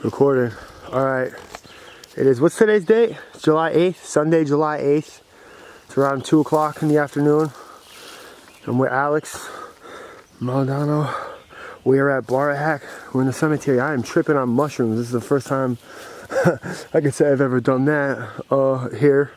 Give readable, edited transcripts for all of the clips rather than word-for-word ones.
Recording. Alright. It is, what's today's date? It's July 8th, Sunday, July 8th. It's around 2 o'clock in the afternoon. I'm with Alex Maldonado. We are at Bara-Hack. We're in the cemetery. I am tripping on mushrooms. This is the first time I could say I've ever done that here.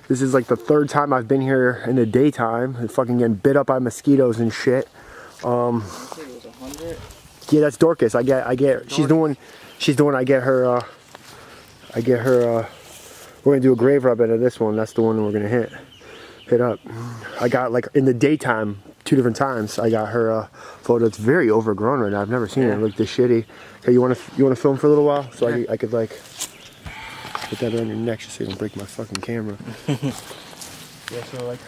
This is like the third time I've been here in the daytime. And fucking getting bit up by mosquitoes and shit. Yeah, that's Dorcas. I get. She's the one. I get her. We're gonna do a grave rub out of this one. That's the one we're gonna hit up. I got, like, in the daytime 2 different times. I got her photo. It's very overgrown right now. I've never seen it look this shitty. Okay, you wanna film for a little while so I could like put that on your neck just so you don't break my fucking camera. Yeah, so like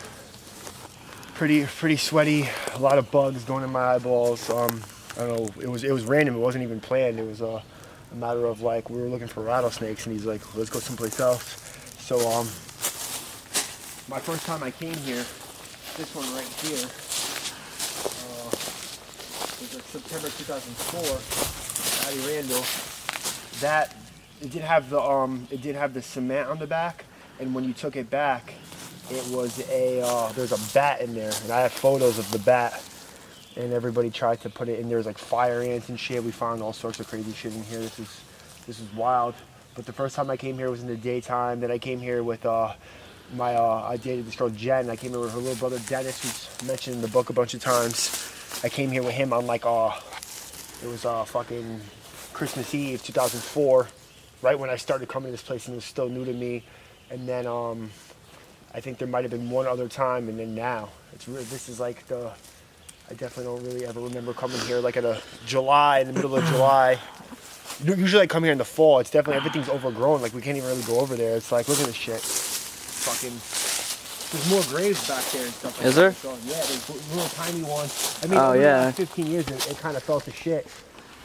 pretty sweaty. A lot of bugs going in my eyeballs. I don't know. It was random. It wasn't even planned. It was a matter of, like, we were looking for rattlesnakes, and he's like, let's go someplace else. So my first time I came here, this one right here, was like September 2004. Addie Randall. That it did have the cement on the back, and when you took it back, it was there's a bat in there, and I have photos of the bat. And everybody tried to put it in there. Was like fire ants and shit. We found all sorts of crazy shit in here. This is wild. But the first time I came here was in the daytime. Then I came here with I dated this girl Jen. I came here with her little brother Dennis, who's mentioned in the book a bunch of times. I came here with him on like it was fucking Christmas Eve 2004, right when I started coming to this place, and it was still new to me. And then I think there might have been one other time, and then now this is like I definitely don't really ever remember coming here like in the middle of July. Usually I come here in the fall. It's definitely, everything's overgrown. Like, we can't even really go over there. It's like, look at this shit. Fucking, there's more graves back there and stuff like Is there? So, yeah, there's little tiny ones. I mean, over the last 15 years it kind of fell to shit.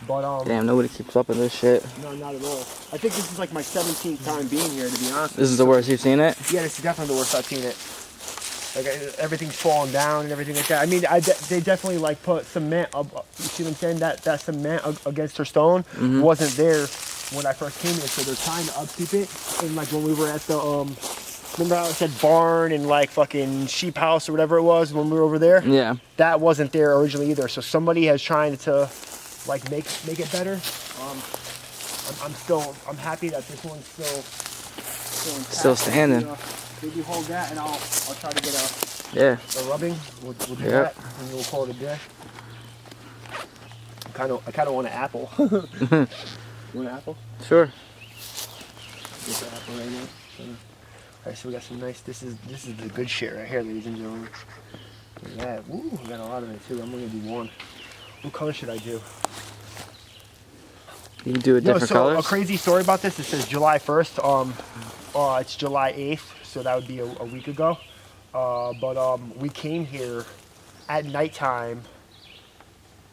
But damn, nobody keeps up with this shit. No, not at all. I think this is like my 17th time being here, to be honest. This is the worst you've seen it? Yeah, this is definitely the worst I've seen it. Like, everyth's falling down and everything like that. I mean, they definitely like put cement up. You see what I'm saying? That cement against her stone wasn't there when I first came here, so they're trying to upkeep it. And like when we were at the remember how I said barn and like fucking sheep house or whatever it was when we were over there? Yeah. That wasn't there originally either. So somebody has trying to like make it better. I'm happy that this one's still intact. Still standing. Maybe hold that, and I'll try to get a rubbing. We'll do that, and we'll call it a day. I kind of want an apple. You want an apple? Sure. Get the apple right now. Alright, so we got some nice. This is the good shit right here, ladies and gentlemen. Look at that. Ooh, we got a lot of it too. I'm gonna do one. What color should I do? You can do a different colors. A crazy story about this. It says July 1st. It's July 8th. So that would be a week ago. But we came here at nighttime.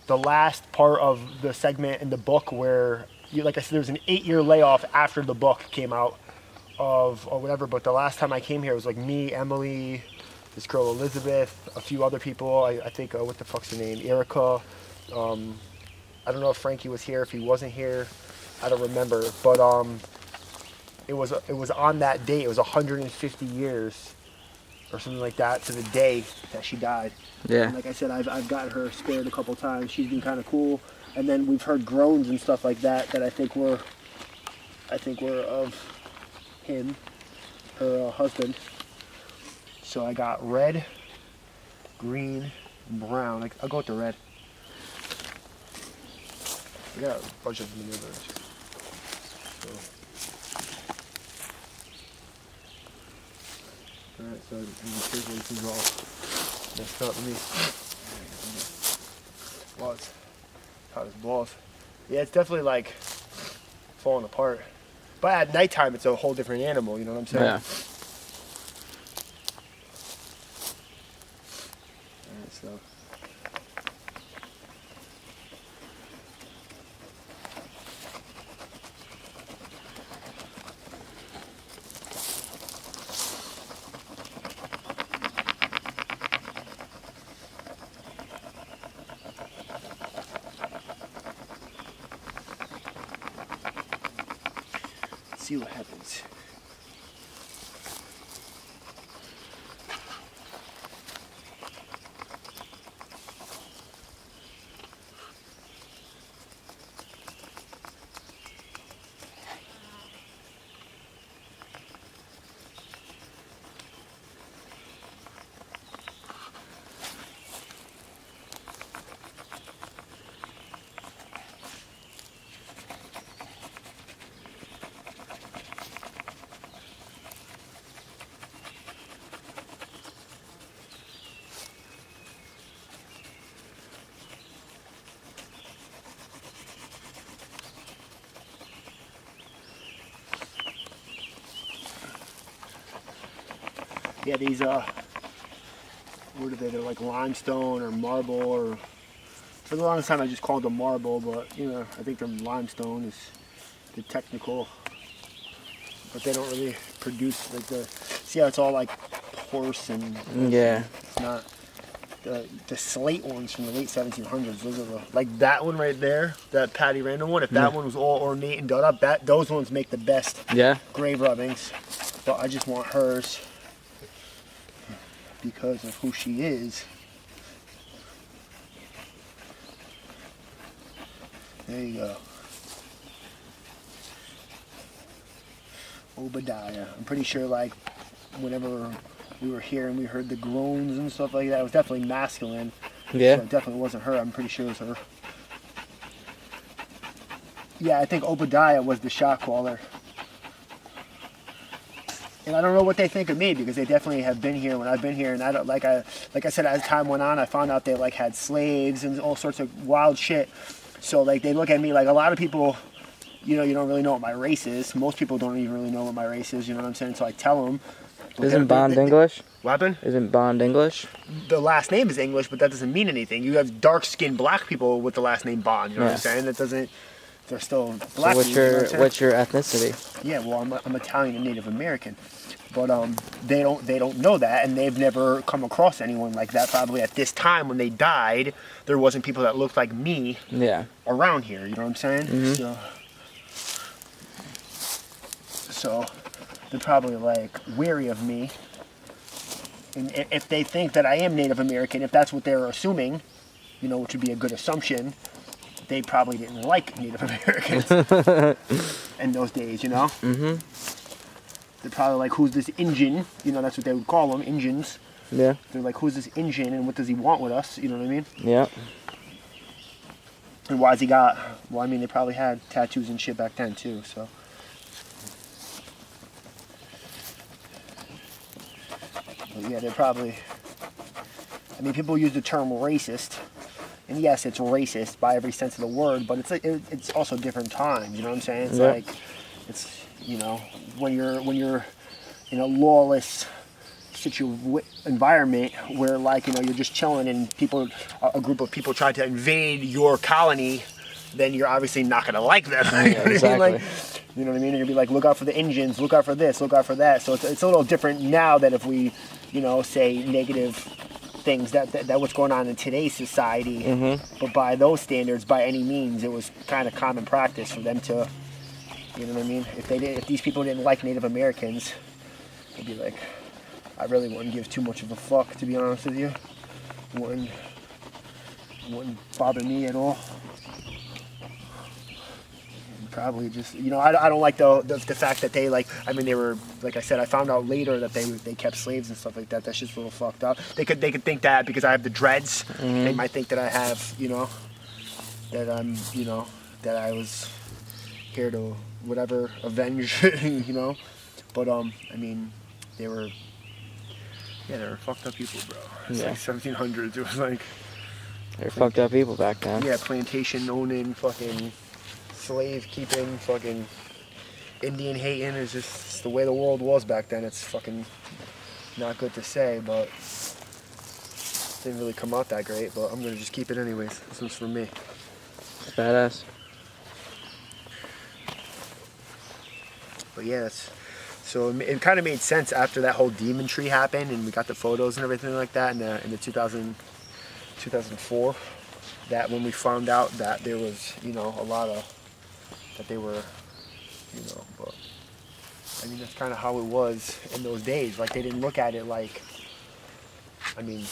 The last part of the segment in the book where, like I said, there was an 8-year layoff after the book came out or whatever. But the last time I came here, it was like me, Emily, this girl Elizabeth, a few other people. I think, what the fuck's her name? Erica. I don't know if Frankie was here. If he wasn't here, I don't remember. But it was on that date. It was 150 years or something like that to the day that she died. Yeah. And like I said, I've got her spared a couple times. She's been kind of cool. And then we've heard groans and stuff like that I think were of him, her husband. So I got red, green, and brown. I'll go with the red. I got a bunch of maneuvers. So. Alright, so this is all messed up. Let me. Well, it's hot as balls. Yeah, it's definitely like falling apart. But at nighttime, it's a whole different animal. You know what I'm saying? Yeah. Alright, so. see what happens. Yeah, these, what are they? They're like limestone or marble, or for the longest time I just called them marble, but you know, I think they're limestone is the technical, but they don't really produce like the, see how it's all like porous and, Yeah. it's not, the slate ones from the late 1700s, those are the, like that one right there, that Patty Randall one, if that one was all ornate and done up, those ones make the best grave rubbings, but I just want hers because of who she is. There you go. Obadiah. I'm pretty sure like whenever we were here and we heard the groans and stuff like that, it was definitely masculine. Yeah. So it definitely wasn't her. I'm pretty sure it was her. Yeah, I think Obadiah was the shot caller. And I don't know what they think of me because they definitely have been here when I've been here, and I don't like I said, as time went on, I found out they like had slaves and all sorts of wild shit. So like they look at me like a lot of people, you know, you don't really know what my race is. Most people don't even really know what my race is. You know what I'm saying? So I tell them. Isn't Bond English? What happened? Isn't Bond English? The last name is English, but that doesn't mean anything. You have dark-skinned black people with the last name Bond. You know what I'm saying? That doesn't. They're still black. So what's your ethnicity? Yeah, well, I'm Italian and Native American. But they don't know that, and they've never come across anyone like that. Probably at this time when they died, there wasn't people that looked like me around here. You know what I'm saying? Mm-hmm. So they're probably like wary of me. And if they think that I am Native American, if that's what they're assuming, you know, which would be a good assumption, they probably didn't like Native Americans in those days. You know. Mm-hmm. They're probably like, who's this Injun? You know, that's what they would call them, Injuns. Yeah. They're like, who's this Injun and what does he want with us? You know what I mean? Yeah. And why's he got, well, I mean, they probably had tattoos and shit back then too, so. But yeah, they're probably, I mean, people use the term racist. And yes, it's racist by every sense of the word, but it's also different times, you know what I'm saying? It's like, it's, you know, when you're in a lawless environment where, like, you know, you're just chilling and a group of people try to invade your colony, then you're obviously not gonna like them. You know what I mean? Like, you know what I mean? And you'll be like, look out for the Indians, look out for this, look out for that. So it's a little different now that if we, you know, say negative things that what's going on in today's society, but by those standards, by any means, it was kind of common practice for them to. You know what I mean? If these people didn't like Native Americans, they'd be like, I really wouldn't give too much of a fuck, to be honest with you. It wouldn't bother me at all. Probably just, you know, I don't like the fact that they like, I mean, they were, like I said, I found out later that they kept slaves and stuff like that. That's just a little fucked up. They could think that because I have the dreads, they might think that I have, you know, that I'm, you know, that I was here to whatever avenge, you know, but I mean, they were fucked up people, bro. It's like 1700s. It was like they're fucked up people back then. Yeah, plantation owning, fucking slave keeping, fucking Indian hating is just the way the world was back then. It's fucking not good to say, but it didn't really come out that great. But I'm gonna just keep it anyways. This one's for me. It's badass. But yeah, so it kind of made sense after that whole demon tree happened and we got the photos and everything like that in the 2004, that when we found out that there was, you know, a lot of, that they were, you know, but I mean, that's kind of how it was in those days. Like, they didn't look at it like, I mean,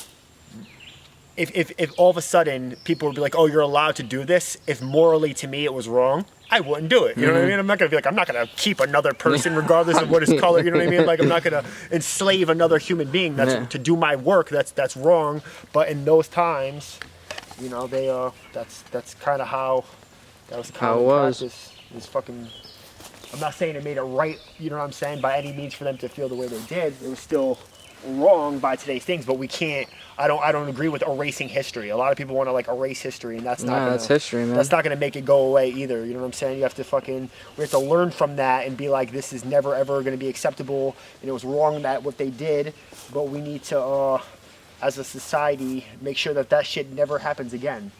if all of a sudden people would be like, oh, you're allowed to do this, if morally to me it was wrong, I wouldn't do it. You know what I mean? I'm not going to be like, I'm not going to keep another person regardless of what his color, you know what I mean? Like, I'm not going to enslave another human being to do my work. That's wrong. But in those times, you know, that's kind of how that was How it was. practice. Is fucking. I'm not saying it made it right, you know what I'm saying, by any means for them to feel the way they did. It was still wrong by today's things, but we can't. I don't agree with erasing history. A lot of people want to like erase history, and that's not. Nah, that's history, man. That's not gonna make it go away either. You know what I'm saying? You have to we have to learn from that and be like, this is never ever gonna be acceptable, and it was wrong that what they did, but we need to, as a society, make sure that shit never happens again.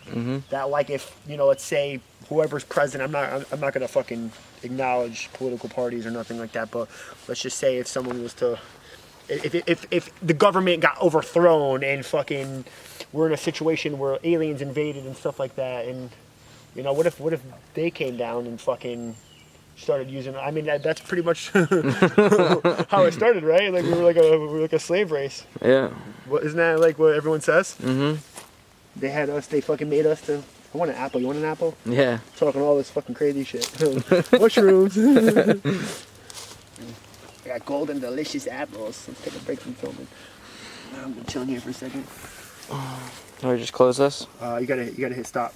That like if let's say whoever's president, I'm not gonna fucking acknowledge political parties or nothing like that, but let's just say if someone was to. If the government got overthrown and fucking we're in a situation where aliens invaded and stuff like that, and what if they came down and fucking started using? I mean that's pretty much how it started, right? Like we were like a slave race. Yeah. Isn't that like what everyone says? They had us. They fucking made us to. I want an apple. You want an apple? Yeah. Talking all this fucking crazy shit. Mushrooms. I got golden, delicious apples. Let's take a break from filming. I'm gonna chill in here for a second. Can we just close this? You gotta hit stop.